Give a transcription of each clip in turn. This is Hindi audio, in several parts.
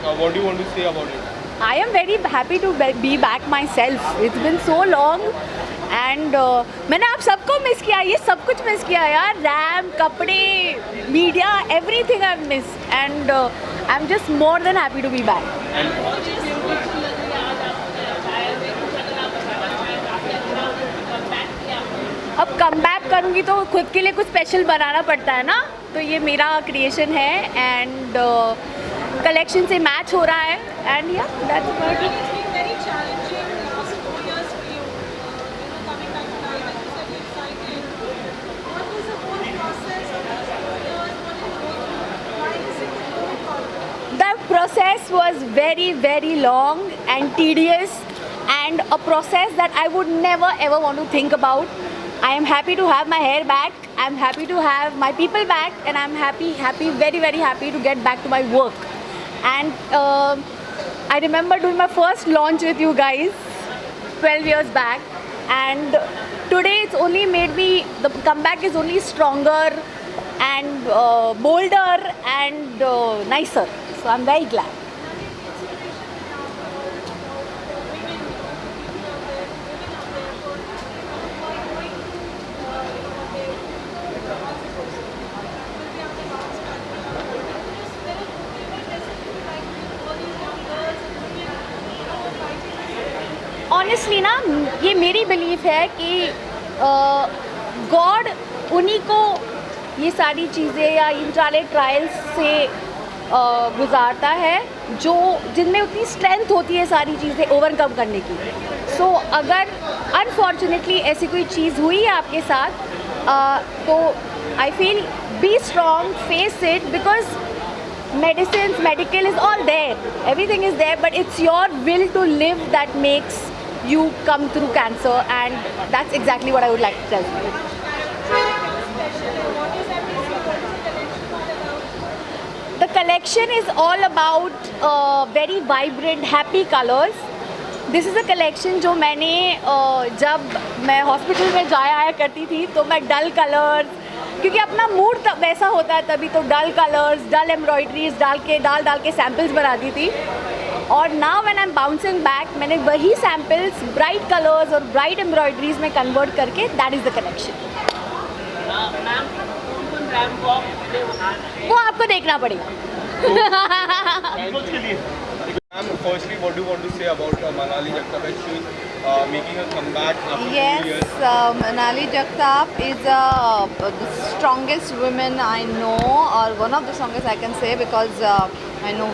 What do you want to say about it? I am very happy to be back myself. It's been so long and मैंने आप सबको मिस किया, ये सब कुछ मिस किया यार, रैम, कपड़े, media, everything I've missed and I'm just more than happy to be back. अब कम बैक करूँगी तो खुद के लिए कुछ स्पेशल बनाना पड़ता है ना, तो ये मेरा क्रिएशन है एंड कलेक्शन से मैच हो रहा है एंड या that's about it. The process was very long and tedious and a process that I would never ever want to think about. I am happy to have my hair back, I'm happy to have my people back and I'm very happy to get back to my work. And I remember doing my first launch with you guys 12 years back and today it's only made me, the comeback is only stronger and bolder and nicer. So I'm very glad. Honestly ना ये मेरी बिलीफ है कि गॉड उन्हीं को ये सारी चीज़ें या इन सारे ट्रायल्स से गुजारता है जो जिनमें उतनी स्ट्रेंथ होती है सारी चीज़ें ओवरकम करने की. सो अगर अनफॉर्चुनेटली ऐसी कोई चीज़ हुई है आपके साथ तो I feel be strong, face it because medicines, medical is all there, everything is there, but it's your will to live that makes you come through cancer and that's exactly what I would like to tell you. The collection is all about very vibrant, happy colors. This is a collection जो मैंने जब मैं हॉस्पिटल में जाया आया करती थी तो मैं डल कलर्स, क्योंकि अपना मूड तब वैसा होता है तभी तो डल कलर्स, डल एम्ब्रॉयडरीज डाल के सैम्पल्स बनाती थी. और now when I am bouncing back मैंने वही सैम्पल्स ब्राइट कलर्स और ब्राइट एम्ब्रॉयडरीज में कन्वर्ट करके दैट इज़ द कलेक्शन. वो आपको देखना पड़ेगा. Firstly, what do you want to say about Manali Jagtap? She is making a comeback after 2 Yes, years. Manali Jagtap is the strongest woman I know, or one of the strongest I can say, because I know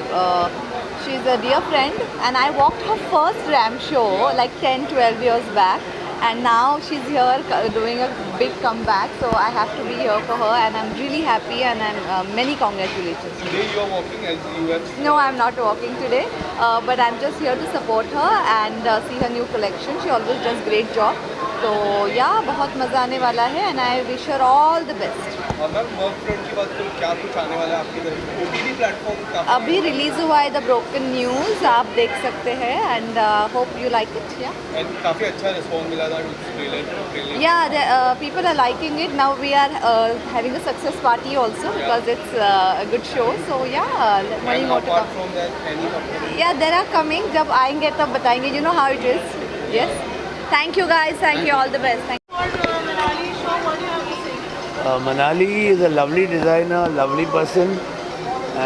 she's a dear friend and I walked her first Ram show like 10-12 years back. And now she's here doing a big comeback, so I have to be here for her and I'm really happy and I'm many congratulations. Today you are walking as you have. No, I'm not walking today, but I'm just here to support her and see her new collection. She always does great job. So yeah, बहुत मज़ा आने वाला है and I wish her all the best. और मैम वर्क फ्रंट की बात करूँ, क्या कुछ आने वाला है आपकी तरफ? OTT प्लेटफॉर्म का अभी रिलीज हुआ है द ब्रोकन न्यूज़, आप देख सकते हैं and hope you like it. Yeah. And काफ़ी अच्छा रिस्पॉन्स मिला था trailer. Yeah, people are liking it. Now we are having a success party also because it's a good show. So yeah, many more to Apart come. from that, any upcoming? Yeah, there are coming. जब आएंगे तब बताएंगे. You know how it is. Yes. Thank you guys. Thank you. All the best. Thank Manali is a lovely designer, lovely person,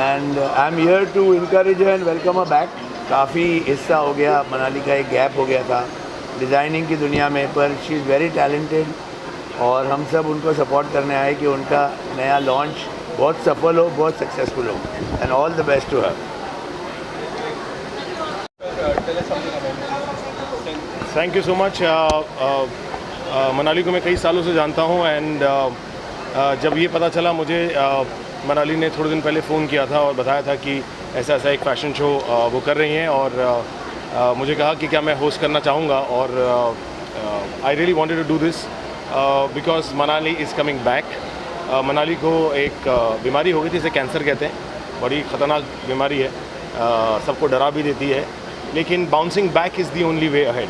and I'm here to encourage her and welcome her back. काफ़ी हिस्सा हो गया मनाली का, एक गैप हो गया था डिज़ाइनिंग की दुनिया में, पर शी इज़ वेरी टैलेंटेड और हम सब उनको सपोर्ट करने आए कि उनका नया लॉन्च बहुत सफल हो, बहुत सक्सेसफुल हो, and all the best to her. Tell us something about it. Thank you so much. Manali को मैं कई सालों से जानता हूँ एंड जब ये पता चला मुझे, मनाली ने थोड़े दिन पहले फ़ोन किया था और बताया था कि ऐसा एक फ़ैशन शो वो कर रही हैं और मुझे कहा कि क्या मैं होस्ट करना चाहूँगा और I really wanted to do this because Manali is coming back. Manali को एक बीमारी हो गई थी, इसे कैंसर कहते हैं, बड़ी ख़तरनाक बीमारी है, सबको डरा भी देती है, लेकिन bouncing back is the only way ahead.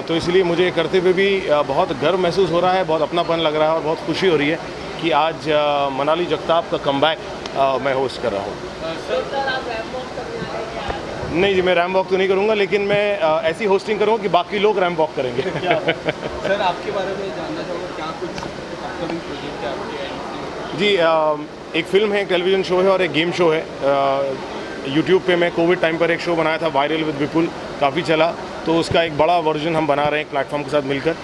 तो इसलिए मुझे करते हुए भी बहुत गर्व महसूस हो रहा है, बहुत अपनापन लग रहा है और बहुत खुशी हो रही है कि आज मनाली जगताप का कमबैक मैं होस्ट कर रहा हूँ. नहीं जी, मैं रैम वॉक तो नहीं करूँगा, लेकिन मैं ऐसी होस्टिंग करूँगा कि बाकी लोग रैम वॉक करेंगे। सर आपके बारे में जानना चाहूँगा, क्या कुछ अपकमिंग प्रोजेक्ट है आपके? जी, एक फ़िल्म है, एक टेलीविज़न शो है और एक गेम शो है। यूट्यूब पे मैं कोविड टाइम पर एक शो बनाया था, वायरल विद विपुल, काफ़ी चला, तो उसका एक बड़ा वर्जन हम बना रहे हैं एक प्लेटफॉर्म के साथ मिलकर।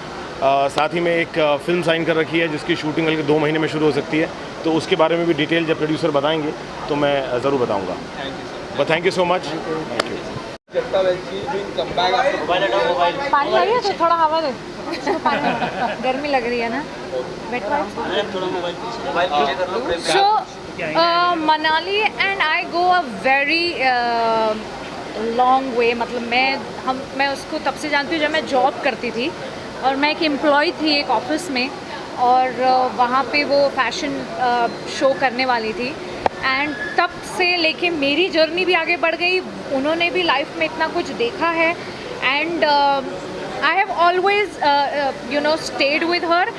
साथ ही में एक फ़िल्म साइन कर रखी है जिसकी शूटिंग बल्कि 2 महीने में शुरू हो सकती है, तो उसके बारे में भी डिटेल जब प्रोड्यूसर बताएंगे तो मैं ज़रूर बताऊँगा। But thank you so much. Thank you. जगता वेल्ची डूइंग कमबैक आफ्टर पानी लगे तो थोड़ा हवा दे, पानी गर्मी लग रही है ना, so Manali and I go a very long way. मतलब मैं उसको तब से जानती हूँ जब मैं जॉब करती थी और मैं एक एम्प्लॉय थी एक ऑफिस में, और वहाँ पे वो फैशन शो करने वाली थी, एंड तब से लेके मेरी जर्नी भी आगे बढ़ गई। उन्होंने भी लाइफ में इतना कुछ देखा है, and I have always stayed with her.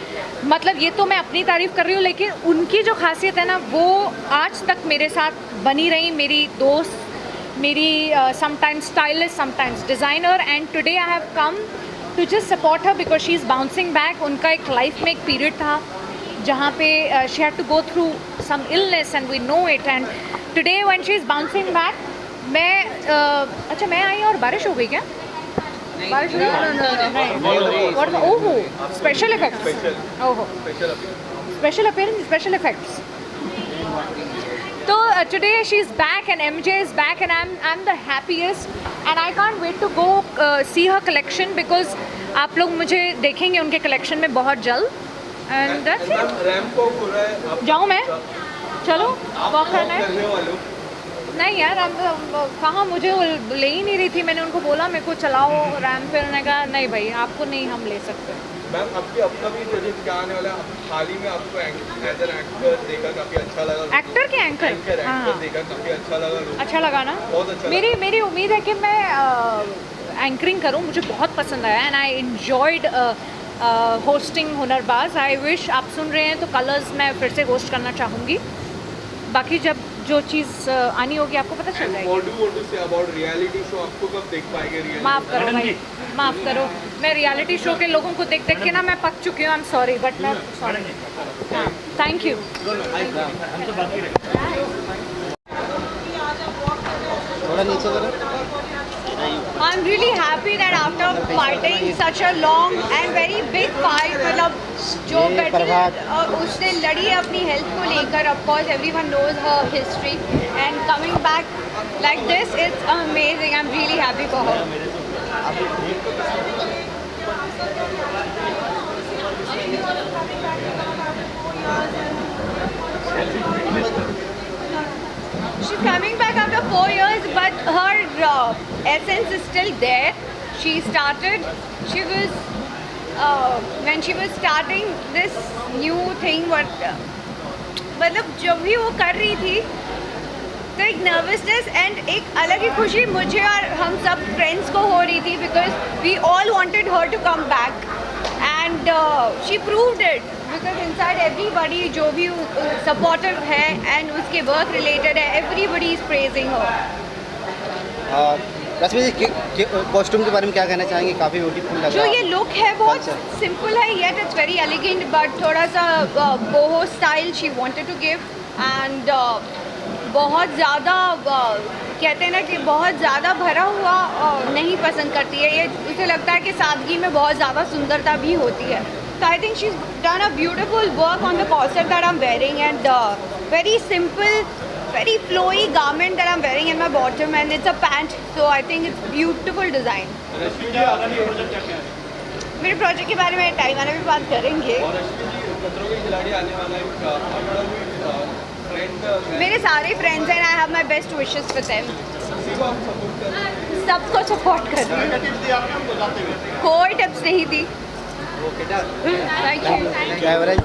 मतलब ये तो मैं अपनी तारीफ़ कर रही हूँ, लेकिन उनकी जो खासियत है ना वो आज तक मेरे साथ बनी रही। मेरी दोस्त, मेरी sometimes stylist, sometimes designer, and today I have come to just support her because she is bouncing back. उनका एक लाइफ में एक पीरियड था जहाँ पे she had to go through some illness and we know it, and today when she is bouncing back, अच्छा मैं आई और बारिश हो गई क्या? बारिश हो गई? ओहो, स्पेशल इफेक्ट्स, ओहो स्पेशल अपीयरेंस, स्पेशल इफेक्ट्स। तो today she is back and MJ is back and I'm the happiest and I can't wait to go see her collection because आप लोग मुझे देखेंगे उनके collection में बहुत जल्द। And that's it. Ramp walk हो रहा है, आप जाऊँ मैं? चलो वॉक करना है। करने वाले हो? नहीं यार, कहाँ, मुझे वो ले ही नहीं रही थी। मैंने उनको बोला मेरे को चलाओ रैम पे, उन्होंने कहा नहीं भाई आपको नहीं हम ले सकते। मैम आपके अपना भी प्रोजेक्ट क्या आने वाला है? हाल ही में आपको एज एन एक्टर देखा, काफ़ी अच्छा लगा। एक्टर के एंकर? एक्टर देखा, काफ़ी अच्छा लगा। अच्छा लगा ना? बहुत अच्छा। मेरी उम्मीद है कि मैं एंकरिंग करूं, मुझे बहुत पसंद आया and I enjoyed hosting Hunarbaaz. I wish आप सुन रहे हैं तो कलर्स मैं फिर से होस्ट करना चाहूँगी। बाकी जब जो चीज़ आनी होगी आपको पता चल जाएगी। What do you want to say about reality show? आपको कब देख पाएंगे reality? माफ़ करो भाई, माफ़ करो। मैं रियलिटी शो के लोगों को देख देख के ना मैं पक चुकी हूँ। आई एम सॉरी बट मैं सॉरी। Thank you. थोड़ा नीचे करो। I'm really happy that after fighting such a long and very big fight, मतलब जो बैटल उसने लड़ी है अपनी हेल्थ को लेकर, of course everyone knows her history and coming back like this, it's amazing. I'm really happy for her. She's coming back after 4 years, but her essence is still there. She started, she was, when she was starting this new thing, मतलब जब भी वो कर रही थी तो एक नर्वसनेस एंड एक अलग ही खुशी मुझे और हम सब फ्रेंड्स को हो रही थी because we all wanted her to come back and she proved it because inside everybody जो भी सपोर्टिव है एंड उसके वर्क रिलेटेड है, everybody is praising her. Rashmi ji costume के बारे में क्या कहना चाहेंगे? काफ़ी ब्यूटीफुल लगा। जो ये लुक है बहुत सिंपल है yet it's very elegant, but थोड़ा सा boho style she wanted to give and बहुत ज़्यादा कहते हैं ना कि बहुत ज़्यादा भरा हुआ नहीं पसंद करती है ये। उसे लगता है कि सादगी में बहुत ज़्यादा सुंदरता भी होती है। So I think she's done a beautiful work on the corset that I'm wearing and very simple, very flowy garment that I'm wearing in my bottom and it's a pant. So I think it's beautiful design. मेरे प्रोजेक्ट के बारे में टाइम आने में बात करेंगे। खतरों के खिलाड़ी आने वाला है, आपका भी फ्रेंड? मेरे सारे फ्रेंड्स हैं, I have my best wishes for them. सबको सपोर्ट कर रही हूँ, कोई टिप्स नहीं दी। Thank you.